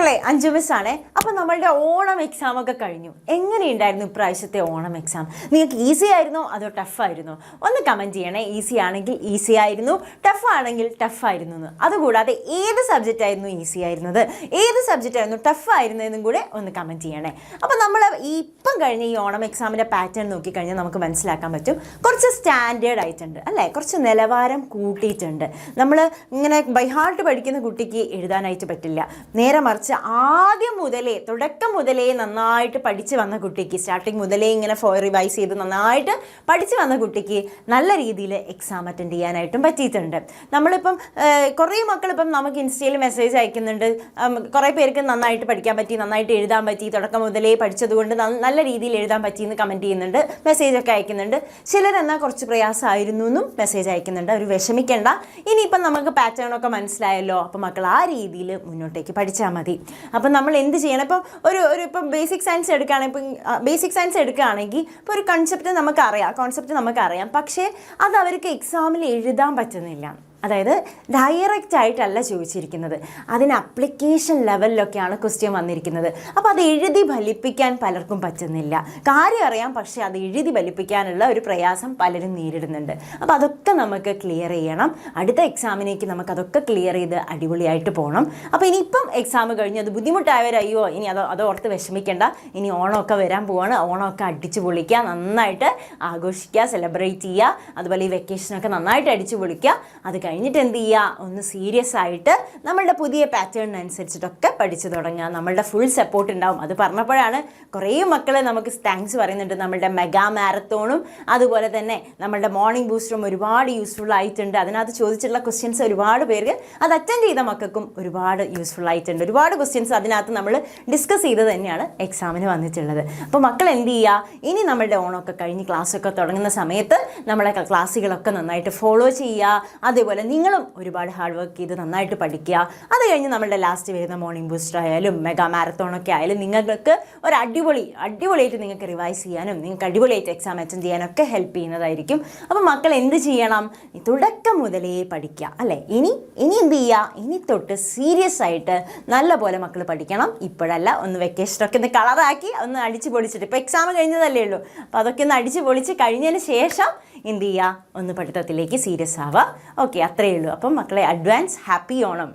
മക്കളെ അഞ്ചു മിസ്സാണേ. അപ്പോൾ നമ്മളുടെ ഓണം എക്സാം ഒക്കെ കഴിഞ്ഞു. എങ്ങനെയുണ്ടായിരുന്നു ഇപ്രാവശ്യത്തെ ഓണം എക്സാം? നിങ്ങൾക്ക് ഈസി ആയിരുന്നോ അതോ ടഫായിരുന്നോ? ഒന്ന് കമൻറ്റ് ചെയ്യണേ. ഈസി ആണെങ്കിൽ ഈസി ആയിരുന്നു, ടഫ് ആണെങ്കിൽ ടഫായിരുന്നു എന്ന്. അതുകൂടാതെ ഏത് സബ്ജക്റ്റ് ആയിരുന്നു ഈസി ആയിരുന്നത്, ഏത് സബ്ജക്റ്റ് ആയിരുന്നു ടഫ് ആയിരുന്നതെന്നും കൂടെ ഒന്ന് കമൻറ്റ് ചെയ്യണേ. അപ്പോൾ നമ്മൾ ഇപ്പം കഴിഞ്ഞ ഈ ഓണം എക്സാമിൻ്റെ പാറ്റേൺ നോക്കിക്കഴിഞ്ഞാൽ നമുക്ക് മനസ്സിലാക്കാൻ പറ്റും കുറച്ച് സ്റ്റാൻഡേർഡ് ആയിട്ടുണ്ട് അല്ലേ, കുറച്ച് നിലവാരം കൂട്ടിയിട്ടുണ്ട്. നമ്മൾ ഇങ്ങനെ ബൈ ഹാർട്ട് പഠിക്കുന്ന കുട്ടിക്ക് എഴുതാനായിട്ട് പറ്റില്ല. നേരെ മറിച്ച് ആദ്യം മുതലേ തുടക്കം മുതലേ നന്നായിട്ട് പഠിച്ച് വന്ന കുട്ടിക്ക്, സ്റ്റാർട്ടിങ് മുതലേ ഇങ്ങനെ റിവൈസ് ചെയ്ത് നന്നായിട്ട് പഠിച്ച് വന്ന കുട്ടിക്ക് നല്ല രീതിയിൽ എക്സാം അറ്റൻഡ് ചെയ്യാനായിട്ടും പറ്റിയിട്ടുണ്ട്. നമ്മളിപ്പം കുറേ മക്കളിപ്പം നമുക്ക് ഇൻസ്റ്റയിൽ മെസ്സേജ് അയക്കുന്നുണ്ട്, കുറേ പേർക്ക് നന്നായിട്ട് പഠിക്കാൻ പറ്റി, നന്നായിട്ട് എഴുതാൻ പറ്റി, തുടക്കം മുതലേ പഠിച്ചതുകൊണ്ട് നല്ല രീതിയിൽ എഴുതാൻ പറ്റിയെന്ന് കമൻറ്റ് ചെയ്യുന്നുണ്ട്, മെസ്സേജൊക്കെ അയക്കുന്നുണ്ട്. ചിലരെന്നാൽ കുറച്ച് പ്രയാസമായിരുന്നു എന്നും മെസ്സേജ് അയക്കുന്നുണ്ട്. അവർ വിഷമിക്കേണ്ട, ഇനിയിപ്പം നമുക്ക് പാറ്റേണൊക്കെ മനസ്സിലായല്ലോ, അപ്പോൾ മക്കൾ ആ രീതിയിൽ മുന്നോട്ടേക്ക് പഠിച്ചാൽ മതി. അപ്പം നമ്മൾ എന്ത് ചെയ്യണം? ഇപ്പം ഇപ്പം ബേസിക് സയൻസ് എടുക്കുകയാണെങ്കിൽ ഇപ്പോൾ ഒരു കോൺസെപ്റ്റ് നമുക്കറിയാം, പക്ഷേ അത് അവർക്ക് എക്സാമിൽ എഴുതാൻ പറ്റുന്നില്ല. അതായത് ഡയറക്റ്റ് ആയിട്ടല്ല ചോദിച്ചിരിക്കുന്നത്, അതിന് അപ്ലിക്കേഷൻ ലെവലിലൊക്കെയാണ് ക്വസ്റ്റ്യൻ വന്നിരിക്കുന്നത്. അപ്പോൾ അത് എഴുതി ഫലിപ്പിക്കാൻ പലർക്കും പറ്റുന്നില്ല. കാര്യം അറിയാം, പക്ഷേ അത് എഴുതി ഫലിപ്പിക്കാനുള്ള ഒരു പ്രയാസം പലരും നേരിടുന്നുണ്ട്. അപ്പോൾ അതൊക്കെ നമുക്ക് ക്ലിയർ ചെയ്യണം. അടുത്ത എക്സാമിനേക്ക് നമുക്കതൊക്കെ ക്ലിയർ ചെയ്ത് അടിപൊളിയായിട്ട് പോകണം. അപ്പോൾ ഇനിയിപ്പം എക്സാം കഴിഞ്ഞ് അത് ബുദ്ധിമുട്ടായവരയ്യോ ഇനി അതോർത്ത് വിഷമിക്കേണ്ട. ഇനി ഓണമൊക്കെ വരാൻ പോവാണ്. ഓണമൊക്കെ അടിച്ചു പൊളിക്കുക, നന്നായിട്ട് ആഘോഷിക്കുക, സെലിബ്രേറ്റ് ചെയ്യുക. അതുപോലെ ഈ വെക്കേഷനൊക്കെ നന്നായിട്ട് അടിച്ചു പൊളിക്കുക. അത് കഴിഞ്ഞിട്ട് എന്ത് ചെയ്യുക? ഒന്ന് സീരിയസ് ആയിട്ട് നമ്മളുടെ പുതിയ പാറ്റേണിനനുസരിച്ചിട്ടൊക്കെ പഠിച്ചു തുടങ്ങുക. നമ്മളുടെ ഫുൾ സപ്പോർട്ട് ഉണ്ടാവും. അത് പറഞ്ഞപ്പോഴാണ് കുറേ മക്കൾ നമുക്ക് താങ്ക്സ് പറയുന്നുണ്ട്. നമ്മളുടെ മെഗാ മാരത്തോണും അതുപോലെ തന്നെ നമ്മളുടെ മോർണിംഗ് ബൂസ്റ്ററും ഒരുപാട് യൂസ്ഫുൾ ആയിട്ടുണ്ട്. അതിനകത്ത് ചോദിച്ചിട്ടുള്ള ക്വസ്റ്റ്യൻസ് ഒരുപാട് പേർക്ക് അത് അറ്റൻഡ് ചെയ്ത മക്കൾക്കും ഒരുപാട് യൂസ്ഫുൾ ആയിട്ടുണ്ട്. ഒരുപാട് ക്വസ്റ്റ്യൻസ് അതിനകത്ത് നമ്മൾ ഡിസ്കസ് ചെയ്ത് തന്നെയാണ് എക്സാമിന് വന്നിട്ടുള്ളത്. അപ്പോൾ മക്കൾ എന്ത് ചെയ്യുക? ഇനി നമ്മളുടെ ഓണമൊക്കെ കഴിഞ്ഞ് ക്ലാസ്സൊക്കെ തുടങ്ങുന്ന സമയത്ത് നമ്മളെ ക്ലാസ്സുകളൊക്കെ നന്നായിട്ട് ഫോളോ ചെയ്യുക. അതേപോലെ നിങ്ങളും ഒരുപാട് ഹാർഡ് വർക്ക് ചെയ്ത് നന്നായിട്ട് പഠിക്കുക. അത് കഴിഞ്ഞ് നമ്മളുടെ ലാസ്റ്റ് വരുന്ന മോർണിംഗ് ബൂസ്റ്റർ ആയാലും മെഗാ മാരത്തോണൊക്കെ ആയാലും നിങ്ങൾക്ക് ഒരു അടിപൊളിയായിട്ട് നിങ്ങൾക്ക് റിവൈസ് ചെയ്യാനും നിങ്ങൾക്ക് അടിപൊളിയായിട്ട് എക്സാം അറ്റൻഡ് ചെയ്യാനൊക്കെ ഹെൽപ്പ് ചെയ്യുന്നതായിരിക്കും. അപ്പോൾ മക്കൾ എന്ത് ചെയ്യണം? തുടക്കം മുതലേ പഠിക്കുക അല്ലേ. ഇനി എന്ത് ചെയ്യുക? ഇനി തൊട്ട് സീരിയസ് ആയിട്ട് നല്ലപോലെ മക്കൾ പഠിക്കണം. ഇപ്പോഴല്ല, ഒന്ന് വെക്കേഷനൊക്കെ ഒന്ന് കളറാക്കി ഒന്ന് അടിച്ച് പൊളിച്ചിട്ട്, ഇപ്പോൾ എക്സാം കഴിഞ്ഞതല്ലേ ഉള്ളൂ, അപ്പോൾ അതൊക്കെ ഒന്ന് അടിച്ച് പൊളിച്ച് കഴിഞ്ഞതിന് ശേഷം എന്ത് ചെയ്യുക? ഒന്ന് പഠിത്തത്തിലേക്ക് സീരിയസ് ആവുക. ഓക്കെ, അത്രയേ ഉള്ളൂ. അപ്പം മക്കളെ അഡ്വാൻസ് ഹാപ്പി ഓണം.